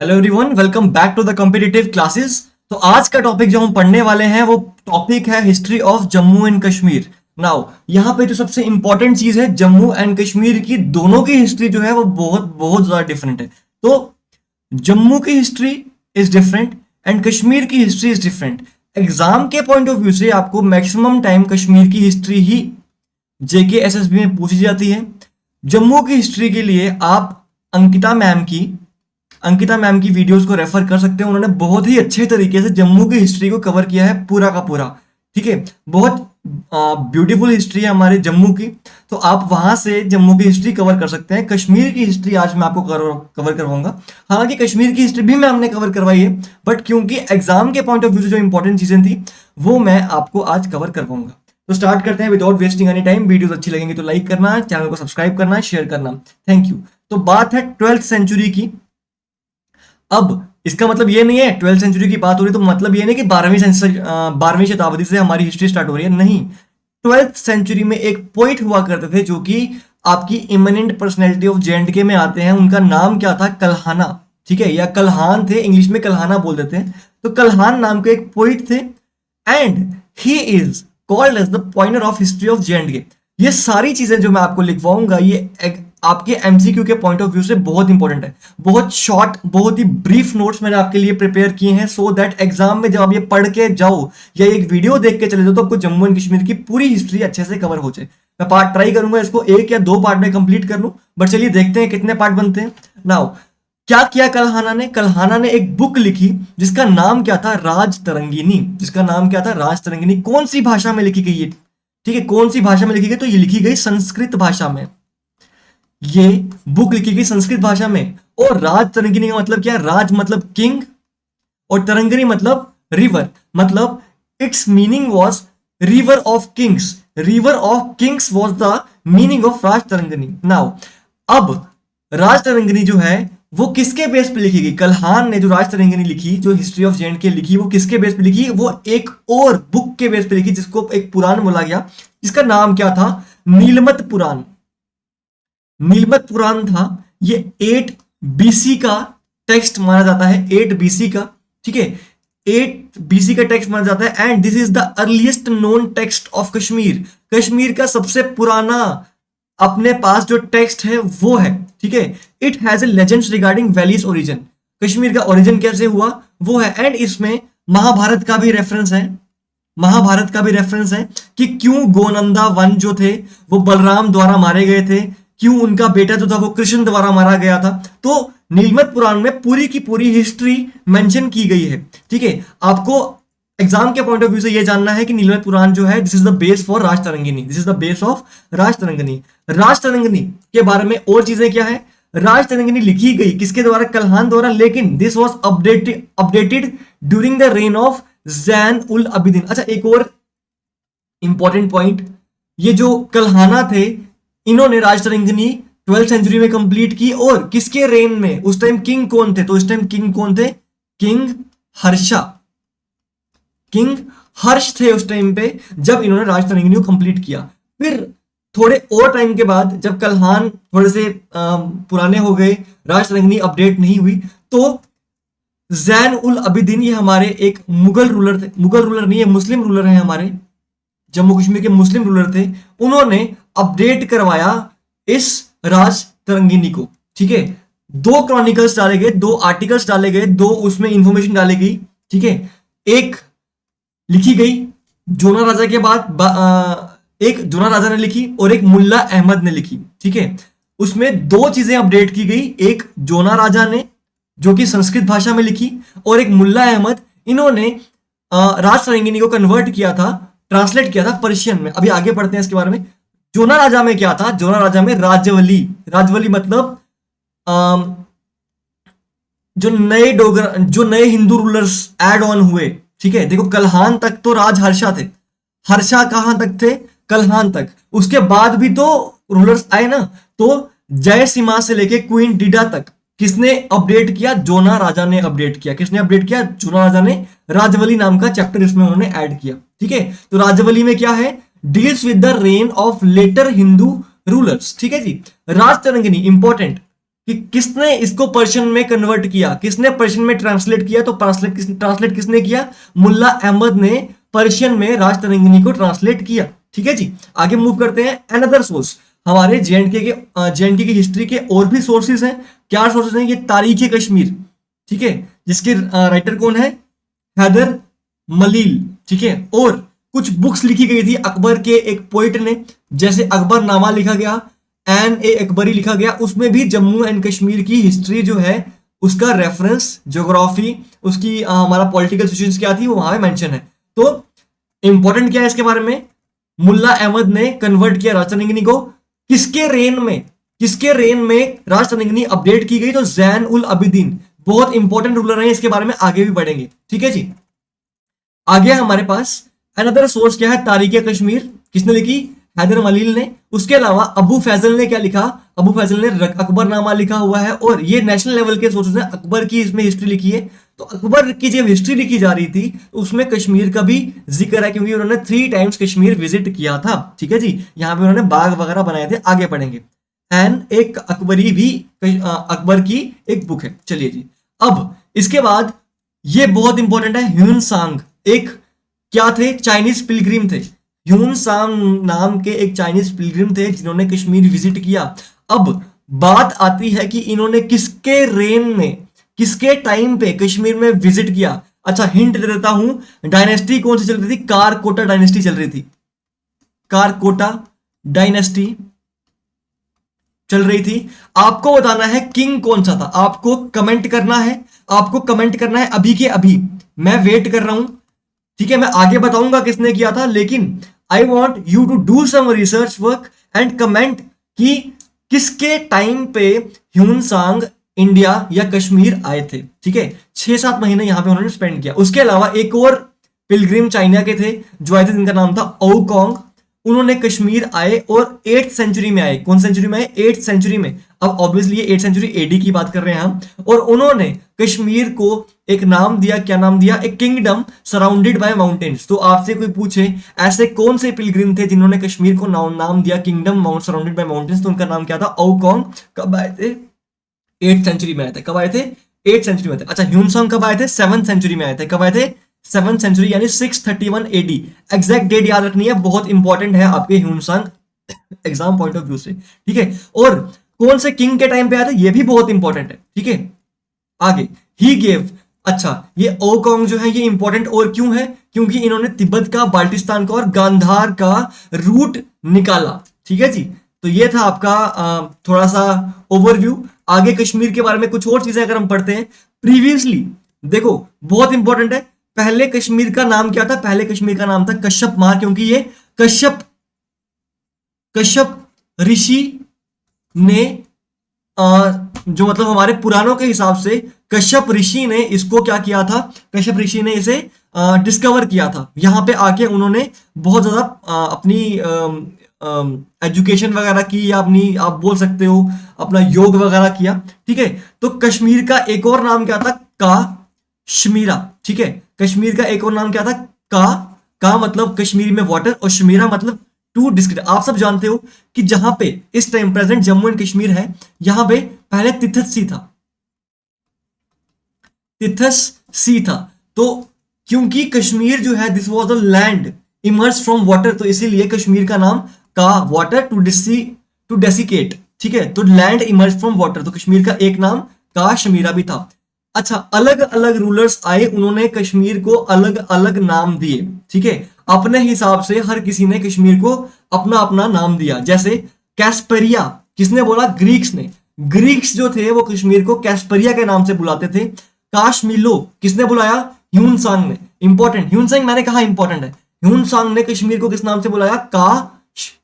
Hello everyone, welcome back to the competitive classes. तो आज का टॉपिक जो हम पढ़ने वाले हैं वो टॉपिक है history of Jammu and Kashmir. Now यहाँ पे जो सबसे इंपॉर्टेंट चीज है, जम्मू एंड कश्मीर की दोनों की हिस्ट्री जो है वो बहुत बहुत ज्यादा डिफरेंट है। तो जम्मू की history is different and Kashmir की हिस्ट्री इज डिफरेंट। एग्जाम के पॉइंट ऑफ व्यू से आपको मैक्सिमम टाइम कश्मीर की हिस्ट्री ही जेके एसएसबी में पूछी जाती है। जम्मू की हिस्ट्री के लिए आप अंकिता मैम की वीडियोस को रेफर कर सकते हैं। उन्होंने बहुत ही अच्छे तरीके से जम्मू की हिस्ट्री को कवर किया है पूरा का पूरा। ठीक है, बहुत ब्यूटीफुल हिस्ट्री है हमारे जम्मू की। तो आप वहां से जम्मू की हिस्ट्री कवर कर सकते हैं। कश्मीर की हिस्ट्री आज मैं आपको कवर करवाऊंगा। हालांकि कश्मीर की हिस्ट्री भी मैं हमने कवर करवाई है, बट क्योंकि एग्जाम के पॉइंट ऑफ व्यू से जो इंपॉर्टेंट चीजें थी वो मैं आपको आज कवर करवाऊंगा। तो स्टार्ट करते हैं without wasting any time. Videos अच्छी लगेंगी तो लाइक करना, चैनल को सब्सक्राइब करना, शेयर करना। Thank you. तो बात है 12th सेंचुरी की। अब इसका मतलब ये नहीं है 12th सेंचुरी की बात हो रही तो मतलब ये नहीं कि 12वीं शताब्दी से हमारी हिस्ट्री स्टार्ट हो रही है। नहीं, 12th सेंचुरी में एक पोइट हुआ करते थे जो कि आपकी इमिनेंट पर्सनैलिटी ऑफ जेएंडके में आते हैं। उनका नाम क्या था? कल्हाना। ठीक है, या कल्हान थे, इंग्लिश में कल्हाना बोल देते हैं। तो कल्हान नाम के एक पोइट थे and he is called as the pioneer of history of J and K. ये सारी चीजें जो मैं आपको लिखवाऊंगा ये आपके एमसीक्यू के पॉइंट ऑफ व्यू से बहुत इंपॉर्टेंट है। बहुत शॉर्ट, बहुत ही ब्रीफ नोट्स मैंने आपके लिए प्रिपेयर किए हैं सो दैट एग्जाम में जब आप ये पढ़ के जाओ या एक वीडियो देख के चले जाओ तो आपको जम्मू एंड कश्मीर की पूरी हिस्ट्री अच्छे से कवर हो जाए। मैं पार्ट ट्राई करूंगा इसको 1 या 2 पार्ट में कंप्लीट कर लूं, बट चलिए देखते हैं कितने पार्ट बनते हैं। नाउ क्या किया कल्हाना ने? कल्हाना ने एक बुक लिखी जिसका नाम क्या था? राज तरंगिनी। जिसका नाम क्या था? राज तरंगिनी। कौन सी भाषा में लिखी गई है? ठीक है, कौन सी भाषा में लिखी गई? तो ये लिखी गई संस्कृत भाषा में। ये बुक लिखी गई संस्कृत भाषा में। और राज तरंगिनी का मतलब क्या है? राज मतलब किंग और तरंगिनी मतलब रिवर। मतलब it's meaning was river of Kings. River of Kings was the meaning of Raj Tarangini. Now अब राज तरंगिनी जो है वो किसके बेस पे लिखी गई? कल्हान ने जो राज तरंगिनी लिखी, जो हिस्ट्री ऑफ जेएंडके लिखी, वो किसके बेस पे लिखी? वो एक और बुक के बेस पे लिखी जिसको एक पुराण बोला गया, जिसका नाम क्या था? नीलमत पुराण। नीलमत पुराण था। ये 8 बीसी का टेक्स्ट माना जाता है। 8 बीसी का, ठीक है, 8 बीसी का टेक्स्ट माना जाता है and this is the earliest known text of Kashmir. Kashmir का सबसे पुराना अपने पास जो टेक्स्ट है वो है। ठीक है, it has a legends regarding valleys origin. Kashmir का ओरिजिन कैसे हुआ वो है। एंड इसमें महाभारत का भी रेफरेंस है। महाभारत का भी रेफरेंस है कि क्यों गोनंदा वन जो थे वो बलराम द्वारा मारे गए थे, क्यों उनका बेटा जो था वो कृष्ण द्वारा मारा गया था। तो नीलमत पुराण में पूरी की पूरी हिस्ट्री मेंशन की गई है। ठीक है, आपको एग्जाम के पॉइंट ऑफ व्यू से ये जानना है कि नीलमत पुराण जो है this is the base for Rajatarangini. This is the base of Rajatarangini. Rajatarangini के बारे में और चीजें क्या है? राज तरंगिनी लिखी गई किसके द्वारा? कल्हान द्वारा। लेकिन this was updated during the reign of Zain ul Abidin. अच्छा, एक और इंपॉर्टेंट पॉइंट, ये जो कल्हाना थे इन्होंने राज तरंगिनी 12th सेंचुरी में कंप्लीट की। और किसके रेन में? उस टाइम किंग कौन थे? तो उस टाइम किंग कौन थे? किंग हर्षा। किंग हर्ष थे उस टाइम पे जब इन्होंने राज तरंगिनी को कंप्लीट किया। फिर थोड़े और टाइम के बाद जब कल्हान थोड़े से पुराने हो गए, राज तरंगिनी अपडेट नहीं हुई, तो जैन उल अबिदीन, ये हमारे एक मुगल रूलर थे। मुगल रूलर नहीं है, मुस्लिम रूलर हैं हमारे जम्मू कश्मीर के। मुस्लिम रूलर थे, उन्होंने अपडेट करवाया इस राज तरंगिनी को। ठीक है, 2 क्रॉनिकल्स डाले गए, 2 आर्टिकल्स डाले गए, 2 उसमें इंफॉर्मेशन डाली गई। ठीक है, एक लिखी गई जोना राजा के बाद, एक जोना राजा ने लिखी और एक मुल्ला अहमद ने लिखी। ठीक है, उसमें 2 चीजें अपडेट की गई। एक जोना राजा ने जो कि संस्कृत भाषा में लिखी, और एक मुल्ला अहमद, इन्होंने राज तरंगिनी को कन्वर्ट किया था, ट्रांसलेट किया था पर्शियन में। अभी आगे पढ़ते हैं इसके बारे में। जोना राजा में क्या था? जोना राजा में राजवली। राजवली मतलब जो नए हिंदू रूलर्स ऐड ऑन हुए। ठीक है, देखो कल्हान तक तो राज हर्षा थे। हर्षा कहां तक थे? कल्हान तक। उसके बाद भी तो रूलर्स आए ना। तो जय सीमा से लेके क्वीन डीडा तक किसने अपडेट किया? जोना राजा ने अपडेट किया। किसने अपडेट किया? जोना राजा ने। राजवली नाम का चैप्टर इसमें उन्होंने ऐड किया। ठीक है, तो राजवली में क्या है? Deals with the reign of later Hindu rulers. ठीक है जी। राज तरंगिनी इंपॉर्टेंट, कि किसने इसको पर्शियन में कन्वर्ट किया, किसने पर्शियन में ट्रांसलेट किया, तो ट्रांसलेट किसने किया, मुल्ला अहमद ने पर्शियन में राजतरंगिणी को ट्रांसलेट किया। ठीक है जी, आगे मूव करते हैं। अनदर सोर्स, हमारे जेएनके की हिस्ट्री के और भी सोर्सेज हैं। क्या सोर्सेज हैं, ये तारीख कश्मीर, ठीक है, जिसके राइटर कौन है, हैदर मलील, ठीक है। और कुछ बुक्स लिखी गई थी अकबर के एक पोइट ने, जैसे अकबरनामा लिखा गया, एन ए अकबरी लिखा गया, उसमें भी जम्मू एंड कश्मीर की हिस्ट्री जो है उसका रेफरेंस, ज्योग्राफी, उसकी हमारा पॉलिटिकल सिचुएशन क्या थी वो वहां पे मेंशन है। तो इंपॉर्टेंट क्या है इसके बारे में, मुल्ला अहमद ने कन्वर्ट किया राजतरंगिणी को, किसके रेन में, किसके रेन में राजतरंगिणी अपडेट की गई, तो जैन उल अबिदीन, बहुत इंपॉर्टेंट रूलर है, इसके बारे में आगे भी पढ़ेंगे। ठीक है जी, आगे हमारे पास अनदर सोर्स क्या है, तारीख कश्मीर, किसने लिखी, हैदर मलील ने। उसके अलावा अबू फैजल ने क्या लिखा, अबू फैजल ने अकबरनामा लिखा हुआ है, और ये नेशनल लेवल के सोर्सेज हैं, अकबर की इसमें हिस्ट्री लिखी है। तो अकबर की जब हिस्ट्री लिखी जा रही थी तो उसमें कश्मीर का भी जिक्र है, क्योंकि उन्होंने 3 टाइम्स कश्मीर विजिट किया था। ठीक है जी, यहाँ पे उन्होंने बाग वगैरह बनाए थे, आगे पढ़ेंगे। एंड एक अकबरी भी अकबर की एक बुक है। चलिए जी, अब इसके बाद ये बहुत इंपॉर्टेंट है, ह्यून सांग एक क्या थे, चाइनीज पिलग्रिम थे। ह्यून सांग नाम के एक चाइनीज पिलग्रिम थे जिन्होंने कश्मीर विजिट किया। अब बात आती है कि इन्होंने किसके रेन में, किसके टाइम पे कश्मीर में विजिट किया। अच्छा, हिंट दे देता हूं, डायनेस्टी कौन सी चल रही थी, कारकोटा डायनेस्टी चल रही थी, कारकोटा डायनेस्टी चल रही थी। आपको बताना है किंग कौन सा था, आपको कमेंट करना है, आपको कमेंट करना है अभी के अभी, मैं वेट कर रहा हूं। ठीक है, मैं आगे बताऊंगा किसने किया था, लेकिन I want you to do some research work and comment कि किसके टाइम पे ह्यून सांग इंडिया या कश्मीर आए थे। ठीक है, 6-7 महीने यहां पे उन्होंने स्पेंड किया। उसके अलावा एक और पिलग्रिम चाइना के थे जो आए थे, जिनका नाम था ओकोंग। उन्होंने कश्मीर आए और 8th सेंचुरी में आए। कौन सेंचुरी में आए, 8th सेंचुरी में। अब ऑब्वियसली 8th सेंचुरी एडी की बात कर रहे हैं हम। और उन्होंने कश्मीर को एक नाम दिया, क्या नाम दिया, एक किंगडम सराउंडेड बाय माउंटेन्स। तो आपसे कोई पूछे ऐसे कौन से पिलग्रिम थे जिन्होंने कश्मीर को नाम दिया किंगडम सराउंडेड बाय माउंटेन्स, तो उनका नाम क्या था, ओकोंग। कब आए थे, 8th सेंचुरी में आए थे। कब आए थे, 8th सेंचुरी में आए थे। अच्छा, ह्यूनसोंग कब आए थे, 7th सेंचुरी में आए थे। कब आए थे, 7th सेंचुरी, यानी 631 एडी। एग्जैक्ट डेट याद रखनी है, बहुत इंपॉर्टेंट है आपके ह्यूनसोंग एग्जाम पॉइंट ऑफ व्यू से। ठीक है, और कौन से किंग के टाइम पे आए थे, ये भी बहुत इंपॉर्टेंट है। ठीक है, आगे ही गेव। अच्छा, ये ओकोंग जो है ये इंपॉर्टेंट और क्यों है, क्योंकि इन्होंने तिब्बत का, बाल्टिस्तान का और गांधार का रूट निकाला। ठीक है जी, तो ये था आपका थोड़ा सा ओवरव्यू। आगे कश्मीर के बारे में कुछ और चीजें अगर हम पढ़ते हैं, प्रीवियसली देखो बहुत इंपॉर्टेंट है, पहले कश्मीर का नाम क्या था, पहले कश्मीर का नाम था कश्यप माह, क्योंकि ये कश्यप ऋषि ने जो मतलब हमारे पुराणों के हिसाब से कश्यप ऋषि ने इसको क्या किया था, कश्यप ऋषि ने इसे डिस्कवर किया था। यहां पे आके उन्होंने बहुत ज्यादा अपनी एजुकेशन वगैरह की, या अपनी आप बोल सकते हो अपना योग वगैरह किया। ठीक है, तो कश्मीर का एक और नाम क्या था, काश्मीरा। ठीक है, कश्मीर का एक और नाम क्या था, का मतलब कश्मीरी में वाटर, और शमीरा मतलब टू डिस्क्रिप्ट। आप सब जानते हो कि जहां पे इस time present Jammu and Kashmir है, यहां पे पहले तिथस सी था, तिथस सी था। तो क्योंकि कश्मीर जो है this was the land emerge from water, तो इसीलिए कश्मीर का नाम का वाटर टू डेसिकेट। ठीक है, तो लैंड इमर्ज फ्रॉम वाटर, तो कश्मीर का एक नाम काश्मीरा भी था। अच्छा, अलग अलग रूलर्स आए, उन्होंने कश्मीर को अलग अलग नाम दिए। ठीक है, अपने हिसाब से हर किसी ने कश्मीर को अपना अपना नाम दिया। जैसे कैस्पेरिया किसने बोला, ग्रीक्स ने। ग्रीक्स जो थे वो कश्मीर को कैस्पेरिया के नाम से बुलाते थे। काश्मीलो किसने बुलाया, ह्यून सांग ने। इंपॉर्टेंट, ह्यून सांग मैंने कहा इंपॉर्टेंट है। ह्यून सांग ने कश्मीर को किस नाम से बुलाया,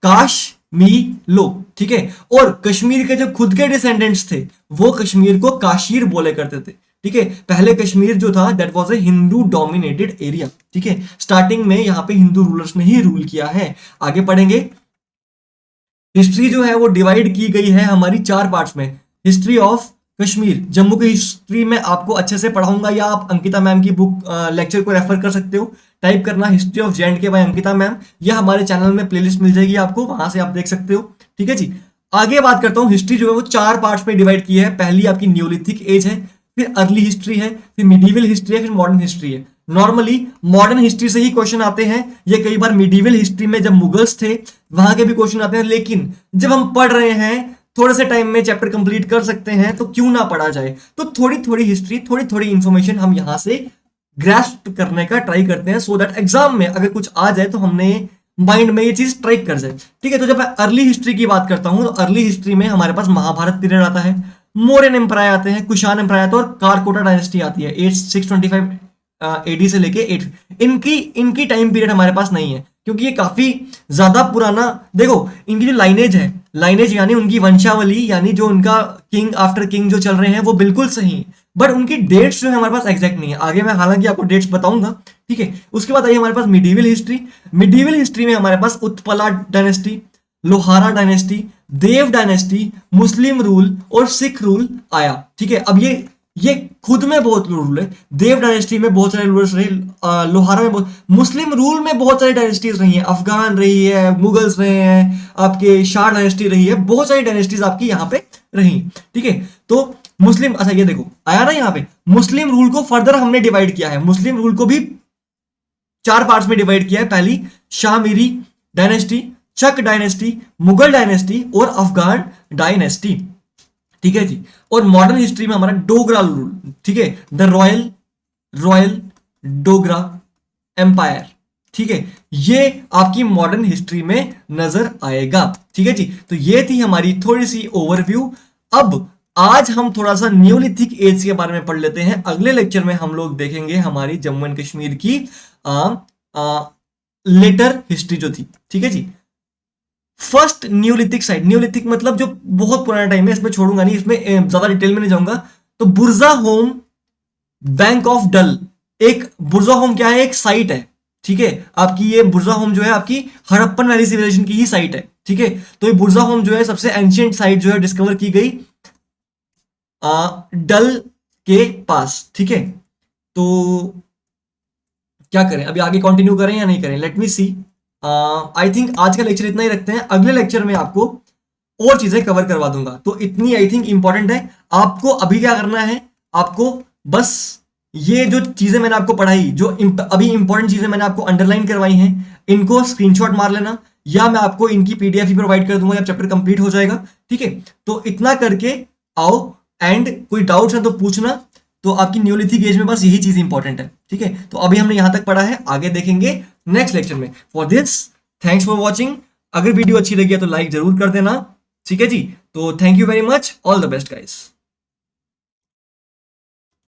काश्मीलो। ठीक है, और कश्मीर के जो खुद के डिसेंडेंट्स थे वो कश्मीर को काशीर बोले करते थे। ठीक है, पहले कश्मीर जो था that was a Hindu dominated area. ठीक है, स्टार्टिंग में यहां पे हिंदू रूलर्स ने ही रूल किया है। आगे पढ़ेंगे, हिस्ट्री जो है वो डिवाइड की गई है हमारी 4 पार्ट्स में। हिस्ट्री ऑफ कश्मीर, जम्मू की हिस्ट्री में आपको अच्छे से पढ़ाऊंगा, या आप अंकिता मैम की बुक लेक्चर को रेफर कर सकते हो। टाइप करना history of J and K by Ankita ma'am, यह हमारे चैनल में प्लेलिस्ट मिल जाएगी आपको, वहां से आप देख सकते हो। ठीक है जी, आगे बात करता हूँ, हिस्ट्री जो है वो 4 पार्ट्स में डिवाइड की है। पहली आपकी न्यूलिथिक एज है, फिर अर्ली हिस्ट्री है, फिर मिडीवल हिस्ट्री है, फिर मॉडर्न हिस्ट्री है। नॉर्मली मॉडर्न हिस्ट्री से ही क्वेश्चन आते हैं, ये कई बार मिडीवल हिस्ट्री में जब मुगल्स थे वहां के भी क्वेश्चन आते हैं, लेकिन जब हम पढ़ रहे हैं थोड़े से टाइम में चैप्टर कंप्लीट कर सकते हैं, तो क्यों ना पढ़ा जाए। तो थोड़ी थोड़ी हिस्ट्री, थोड़ी थोड़ी इंफॉर्मेशन हम यहां से ग्रास्प करने का ट्राई करते हैं, सो दैट एग्जाम में अगर कुछ आ जाए तो हमने माइंड में ये चीज ट्राई कर जाए। ठीक है, तो जब मैं अर्ली हिस्ट्री की बात करता हूं, तो अर्ली हिस्ट्री में हमारे पास महाभारत पीरियड आता है, मौर्यन एम्पायर आते हैं, कुषाण एम्पायर आता है, और कारकोटा डायनेस्टी आती है 625 एडी से लेके 8। इनकी टाइम पीरियड हमारे पास नहीं है, क्योंकि ये काफी ज्यादा पुराना। देखो इनकी जो लाइनेज है, लाइनेज यानी उनकी वंशावली, यानी जो उनका किंग आफ्टर किंग जो चल रहे हैं वो बिल्कुल सही, बट उनकी डेट्स जो है हमारे पास एग्जैक्ट नहीं है। आगे मैं हालांकि आपको डेट्स बताऊंगा। ठीक है, उसके बाद आइए हमारे पास मिडीवल हिस्ट्री। मिडीवल हिस्ट्री में हमारे पास उत्पला डायनेस्टी, लोहारा डायनेस्टी, देव डायनेस्टी, मुस्लिम रूल और सिख रूल आया। ठीक है, अब ये खुद में बहुत रूल है। देव डायनेस्टी में बहुत सारे रूलर्स रहे, लोहारा में बहुत, मुस्लिम रूल में बहुत सारी डायनेस्टीज रही हैं, अफगान रही है, मुगल्स रहे हैं, आपके शाह डायनेस्टी रही है, बहुत सारी डायनेस्टीज आपकी यहाँ पे रही। ठीक है, तो मुस्लिम, अच्छा ये देखो आया ना यहाँ पे, मुस्लिम रूल को फर्दर हमने डिवाइड किया है। मुस्लिम रूल को भी 4 पार्ट्स में डिवाइड किया है। पहली शाहमीरी डायनेस्टी, चक डायनेस्टी, मुगल डायनेस्टी और अफगान डायनेस्टी। ठीक है जी, और मॉडर्न हिस्ट्री में हमारा डोगरा रूल। ठीक है, द रॉयल डोगरा एम्पायर। ठीक है, ये आपकी मॉडर्न हिस्ट्री में नजर आएगा। ठीक है जी, तो ये थी हमारी थोड़ी सी ओवरव्यू। अब आज हम थोड़ा सा न्यूलिथिक एज के बारे में पढ़ लेते हैं। अगले लेक्चर में हम लोग देखेंगे हमारी जम्मू एंड कश्मीर की लेटर हिस्ट्री जो थी। ठीक है जी, फर्स्ट न्यूलिथिक साइट, न्यूलिथिक मतलब जो बहुत पुराना टाइम है, इसमें छोड़ूंगा नहीं, इसमें ज्यादा डिटेल में नहीं जाऊंगा। तो बुर्जा होम, बैंक ऑफ डल, एक बुर्जा होम क्या है, एक साइट है। ठीक है, आपकी ये बुर्जा होम जो है आपकी हड़प्पन वैली सिविलाइजेशन की ही साइट है। ठीक है, तो ये बुर्जा होम जो है सबसे एंशियंट साइट जो है डिस्कवर की गई डल के पास। ठीक है, तो क्या करें, अभी आगे कंटिन्यू करें या नहीं करें, let me C. I think आज का लेक्चर इतना ही रखते हैं, अगले लेक्चर में आपको और चीजें कवर करवा दूंगा। तो इतनी आई थिंक इंपॉर्टेंट है। आपको अभी क्या करना है, आपको बस ये जो चीजें मैंने आपको पढ़ाई, जो अभी इंपॉर्टेंट चीजें मैंने आपको अंडरलाइन करवाई हैं, इनको स्क्रीनशॉट मार लेना, या मैं आपको इनकी पीडीएफ ही प्रोवाइड कर दूंगा जब चैप्टर कंप्लीट हो जाएगा। ठीक है, तो इतना करके आओ, एंड कोई डाउट्स है तो पूछना। तो आपकी न्यूलिथिक एज में बस यही चीज इंपॉर्टेंट है। ठीक है, तो अभी हमने यहां तक पढ़ा है, आगे देखेंगे नेक्स्ट लेक्चर में। For this thanks for watching. अगर वीडियो अच्छी लगी है तो लाइक जरूर कर देना। ठीक है जी, तो thank you very much, all the best guys.